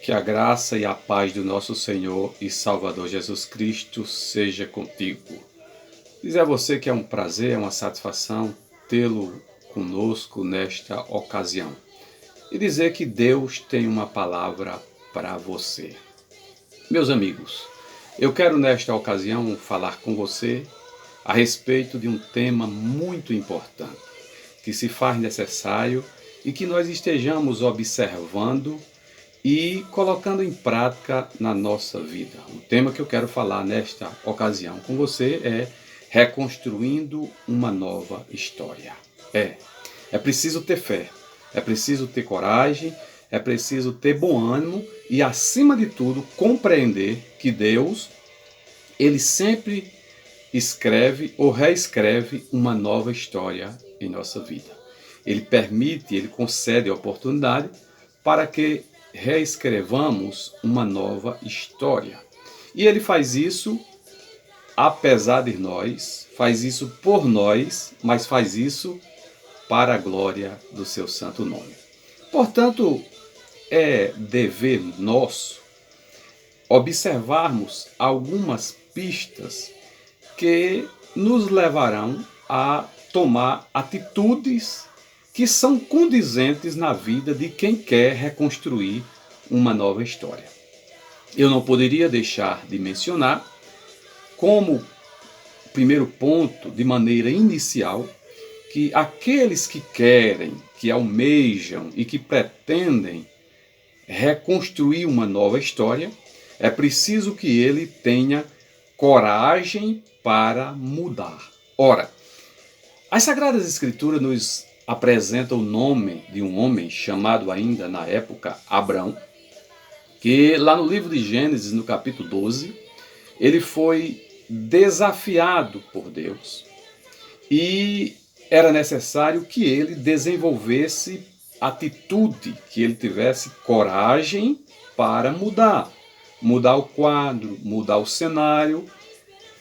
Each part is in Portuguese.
Que a graça e a paz do nosso Senhor e Salvador Jesus Cristo seja contigo. Dizer a você que é um prazer, é uma satisfação tê-lo conosco nesta ocasião. E dizer que Deus tem uma palavra para você. Meus amigos, eu quero nesta ocasião falar com você a respeito de um tema muito importante, que se faz necessário e que nós estejamos observando e colocando em prática na nossa vida. O tema que eu quero falar nesta ocasião com você é reconstruindo uma nova história. É preciso ter fé, é preciso ter coragem, é preciso ter bom ânimo e, acima de tudo, compreender que Deus, Ele sempre escreve ou reescreve uma nova história em nossa vida. Ele permite, Ele concede a oportunidade para que reescrevamos uma nova história. E Ele faz isso apesar de nós, faz isso por nós, mas faz isso para a glória do seu santo nome. Portanto, é dever nosso observarmos algumas pistas que nos levarão a tomar atitudes que são condizentes na vida de quem quer reconstruir uma nova história. Eu não poderia deixar de mencionar, como primeiro ponto, de maneira inicial, que aqueles que querem, que almejam e que pretendem reconstruir uma nova história, é preciso que ele tenha coragem para mudar. Ora, as Sagradas Escrituras nos apresentam o nome de um homem chamado ainda na época Abrão, que lá no livro de Gênesis, no capítulo 12, ele foi desafiado por Deus e era necessário que ele desenvolvesse atitude, que ele tivesse coragem para mudar o quadro, mudar o cenário,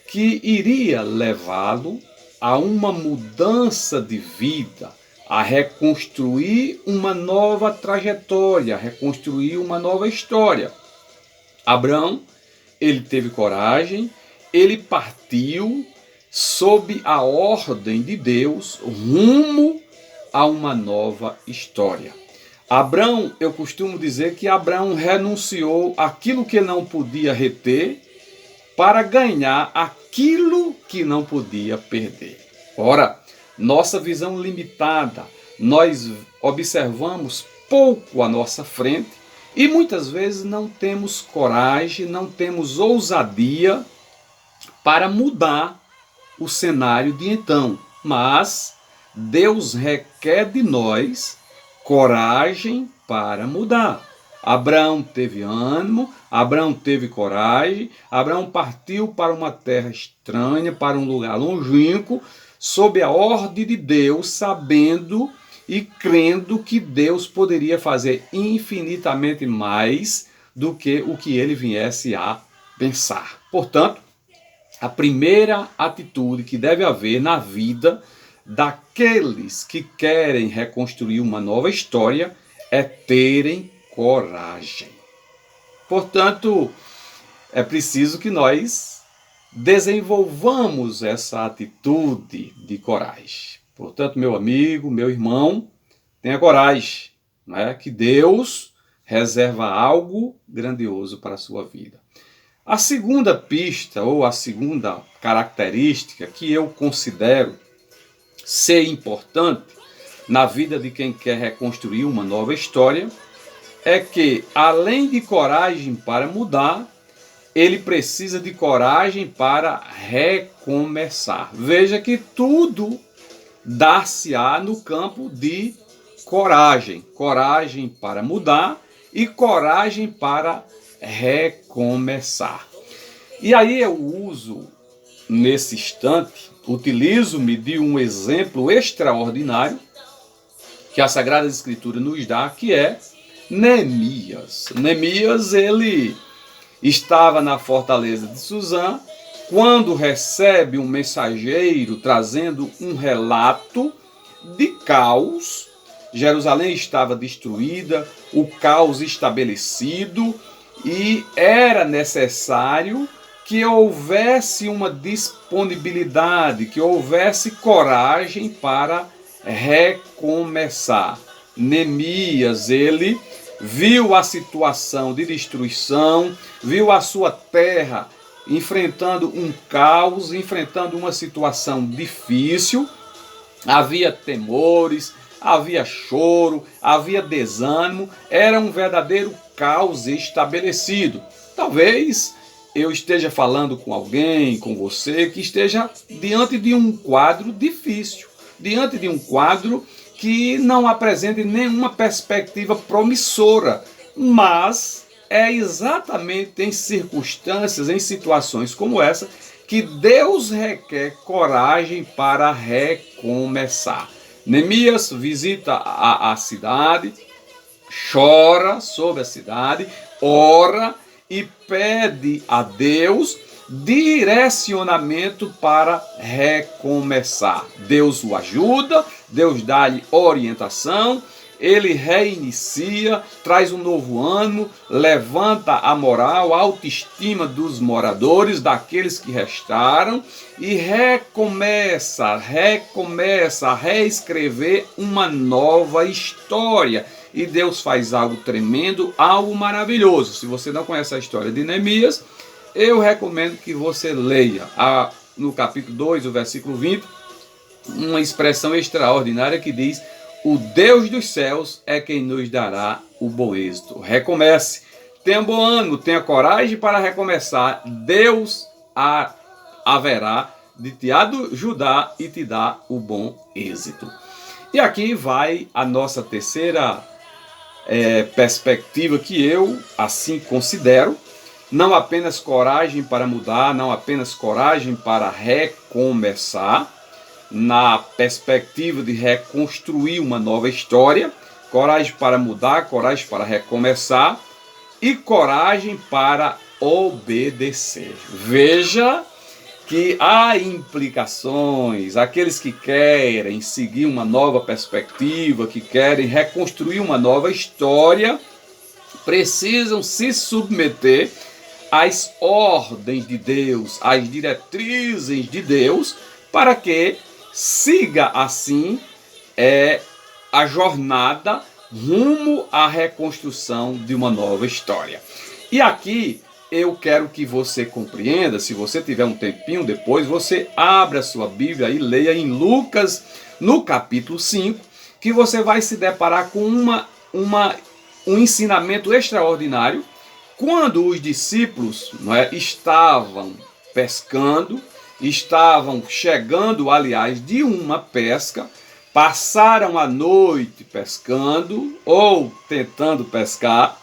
que iria levá-lo a uma mudança de vida, a reconstruir uma nova trajetória, a reconstruir uma nova história. Abrão, ele teve coragem, ele partiu sob a ordem de Deus rumo a uma nova história. Abrão, eu costumo dizer que Abrão renunciou àquilo que não podia reter para ganhar aquilo que não podia perder. Ora, nossa visão limitada, nós observamos pouco à nossa frente e muitas vezes não temos coragem, não temos ousadia para mudar o cenário de então. Mas Deus requer de nós coragem para mudar. Abraão teve ânimo, Abraão teve coragem, Abraão partiu para uma terra estranha, para um lugar longínquo, sob a ordem de Deus, sabendo e crendo que Deus poderia fazer infinitamente mais do que o que ele viesse a pensar. Portanto, a primeira atitude que deve haver na vida daqueles que querem reconstruir uma nova história é terem coragem. Portanto, é preciso que nós desenvolvamos essa atitude de coragem. Portanto, meu amigo, meu irmão, tenha coragem, né? Que Deus reserva algo grandioso para a sua vida. A segunda pista, ou a segunda característica que eu considero ser importante na vida de quem quer reconstruir uma nova história, é que, além de coragem para mudar, ele precisa de coragem para recomeçar. Veja que tudo dá-se-á no campo de coragem. Coragem para mudar e coragem para recomeçar. E aí eu uso, nesse instante, utilizo-me de um exemplo extraordinário que a Sagrada Escritura nos dá, que é Neemias. Neemias, ele estava na fortaleza de Suzã, quando recebe um mensageiro trazendo um relato de caos Jerusalém estava destruída, o caos estabelecido, e era necessário que houvesse uma disponibilidade, que houvesse coragem para recomeçar. Neemias, ele viu a situação de destruição, viu a sua terra enfrentando um caos, enfrentando uma situação difícil, havia temores, havia choro, havia desânimo, era um verdadeiro caos estabelecido. Talvez eu esteja falando com alguém, com você, que esteja diante de um quadro difícil, diante de um quadro que não apresente nenhuma perspectiva promissora, mas é exatamente em circunstâncias, em situações como essa, que Deus requer coragem para recomeçar. Neemias visita a cidade, chora sobre a cidade, ora e pede a Deus direcionamento para recomeçar. Deus o ajuda, Deus dá-lhe orientação, ele reinicia, traz um novo ânimo, levanta a moral, a autoestima dos moradores, daqueles que restaram, e recomeça a reescrever uma nova história. E Deus faz algo tremendo, algo maravilhoso. Se você não conhece a história de Neemias, eu recomendo que você leia no capítulo 2, o versículo 20, uma expressão extraordinária que diz: o Deus dos céus é quem nos dará o bom êxito. Recomece, tenha bom ânimo, tenha coragem para recomeçar. Deus haverá de te ajudar e te dar o bom êxito. E aqui vai a nossa terceira perspectiva que eu assim considero. Não apenas coragem para mudar, não apenas coragem para recomeçar, na perspectiva de reconstruir uma nova história, coragem para mudar, coragem para recomeçar e coragem para obedecer. Veja que há implicações. Aqueles que querem seguir uma nova perspectiva, que querem reconstruir uma nova história, precisam se submeter às ordens de Deus, às diretrizes de Deus, para que siga assim a jornada rumo à reconstrução de uma nova história. E aqui eu quero que você compreenda, se você tiver um tempinho depois, você abra a sua Bíblia e leia em Lucas, no capítulo 5, que você vai se deparar com um ensinamento extraordinário. Quando os discípulos estavam pescando, estavam chegando, aliás, de uma pesca, passaram a noite pescando ou tentando pescar,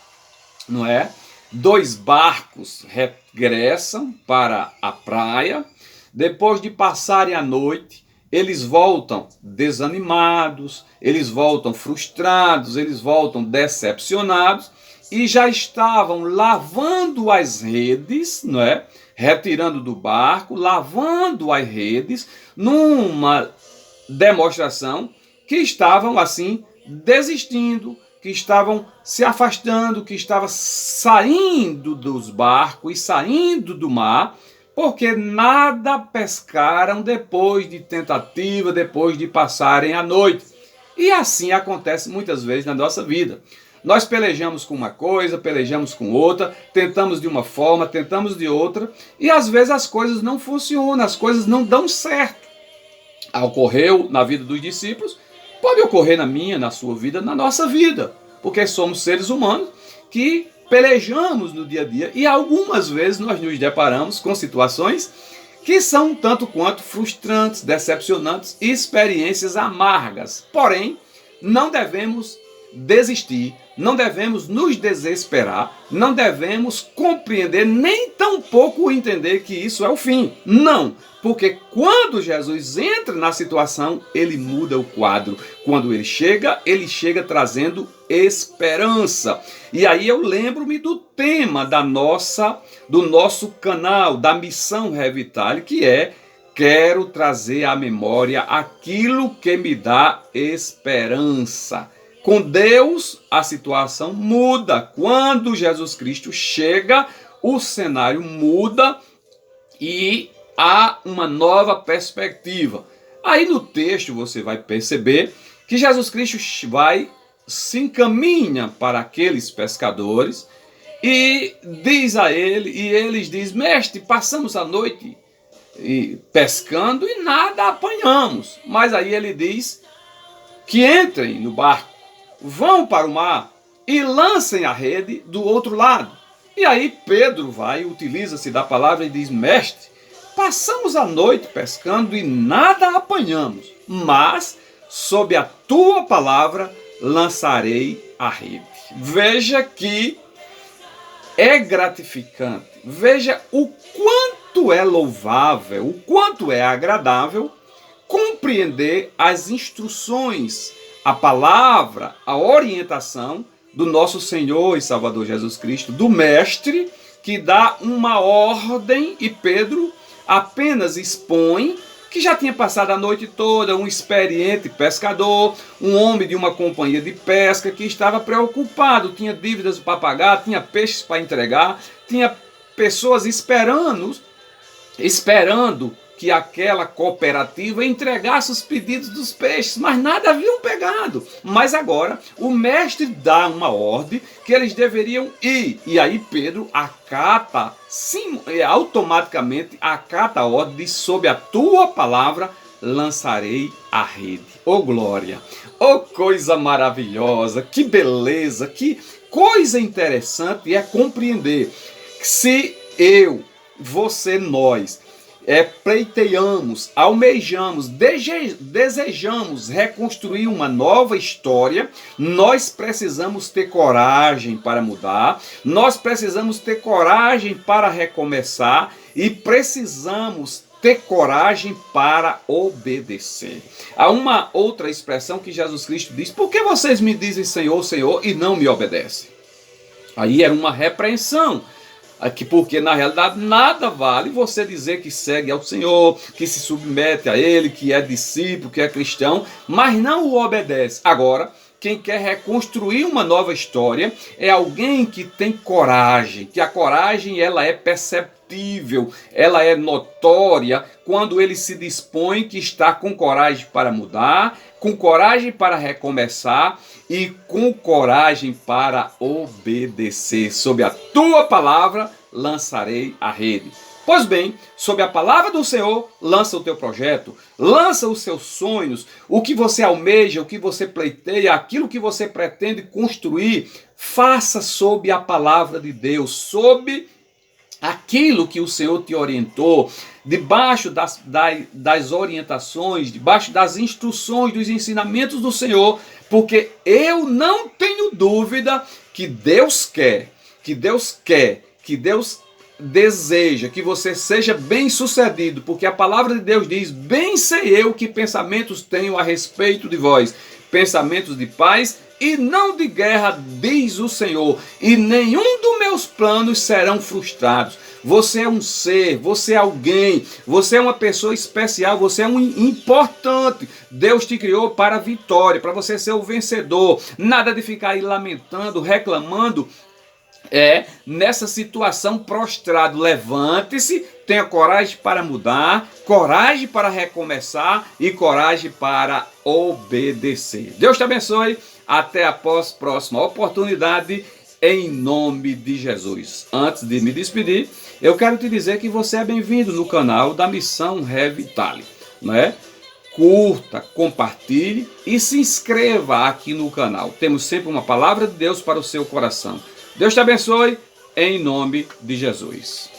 não é? 2 barcos regressam para a praia. Depois de passarem a noite, eles voltam desanimados, eles voltam frustrados, eles voltam decepcionados e já estavam lavando as redes, não é? Retirando do barco, lavando as redes, numa demonstração que estavam assim desistindo, que estavam se afastando, que estavam saindo dos barcos e saindo do mar, porque nada pescaram depois de tentativa, depois de passarem a noite. E assim acontece muitas vezes na nossa vida. Nós pelejamos com uma coisa, pelejamos com outra, tentamos de uma forma, tentamos de outra, e às vezes as coisas não funcionam, as coisas não dão certo. Ocorreu na vida dos discípulos, pode ocorrer na minha, na sua vida, na nossa vida, porque somos seres humanos que pelejamos no dia a dia e algumas vezes nós nos deparamos com situações que são tanto quanto frustrantes, decepcionantes, experiências amargas. Porém, não devemos desistir, não devemos nos desesperar, não devemos compreender, nem tampouco entender que isso é o fim. Não, porque quando Jesus entra na situação, ele muda o quadro. Quando ele chega trazendo esperança. E aí eu lembro-me do tema do nosso canal, da Missão Revitale, que é: quero trazer à memória aquilo que me dá esperança. Com Deus, a situação muda. Quando Jesus Cristo chega, o cenário muda e há uma nova perspectiva. Aí no texto você vai perceber que Jesus Cristo se encaminha para aqueles pescadores e diz a eles dizem: mestre, passamos a noite pescando e nada apanhamos. Mas aí ele diz que entrem no barco, vão para o mar e lancem a rede do outro lado. E aí Pedro utiliza-se da palavra e diz: mestre, passamos a noite pescando e nada apanhamos, mas sob a tua palavra lançarei a rede. Veja que é gratificante, veja o quanto é louvável, o quanto é agradável compreender as instruções, a palavra, a orientação do nosso Senhor e Salvador Jesus Cristo, do Mestre, que dá uma ordem e Pedro apenas expõe que já tinha passado a noite toda, um experiente pescador, um homem de uma companhia de pesca que estava preocupado, tinha dívidas para pagar, tinha peixes para entregar, tinha pessoas esperando que aquela cooperativa entregasse os pedidos dos peixes, mas nada haviam pegado. Mas agora o mestre dá uma ordem que eles deveriam ir. E aí Pedro acata, automaticamente acata a ordem de: sob a tua palavra lançarei a rede. Oh glória, oh coisa maravilhosa, que beleza, que coisa interessante é compreender que se você, nós, pleiteamos, almejamos, desejamos reconstruir uma nova história, nós precisamos ter coragem para mudar, nós precisamos ter coragem para recomeçar e precisamos ter coragem para obedecer. Há uma outra expressão que Jesus Cristo diz: por que vocês me dizem Senhor, Senhor e não me obedecem? Aí era uma repreensão. Porque na realidade nada vale você dizer que segue ao Senhor, que se submete a Ele, que é discípulo, que é cristão, mas não o obedece. Agora, quem quer reconstruir uma nova história é alguém que tem coragem, que a coragem ela é perceptível, ela é notória quando ele se dispõe que está com coragem para mudar, com coragem para recomeçar e com coragem para obedecer. Sob a tua palavra lançarei a rede. Pois bem, sob a palavra do Senhor, lança o teu projeto, lança os seus sonhos, o que você almeja, o que você pleiteia, aquilo que você pretende construir, faça sob a palavra de Deus, sob aquilo que o Senhor te orientou, debaixo das orientações, debaixo das instruções, dos ensinamentos do Senhor, porque eu não tenho dúvida que Deus quer, que Deus deseja que você seja bem sucedido, porque a palavra de Deus diz: bem sei eu que pensamentos tenho a respeito de vós, pensamentos de paz e não de guerra, diz o Senhor, e nenhum dos meus planos serão frustrados. Você é um ser, você é alguém, você é uma pessoa especial, você é um importante. Deus te criou para a vitória, para você ser o vencedor. Nada de ficar aí lamentando, reclamando, nessa situação prostrado. Levante-se, tenha coragem para mudar, coragem para recomeçar e coragem para obedecer. Deus te abençoe. Até a próxima oportunidade, em nome de Jesus. Antes de me despedir, eu quero te dizer que você é bem-vindo no canal da Missão Revitale, né? Curta, compartilhe e se inscreva aqui no canal. Temos sempre uma palavra de Deus para o seu coração. Deus te abençoe, em nome de Jesus.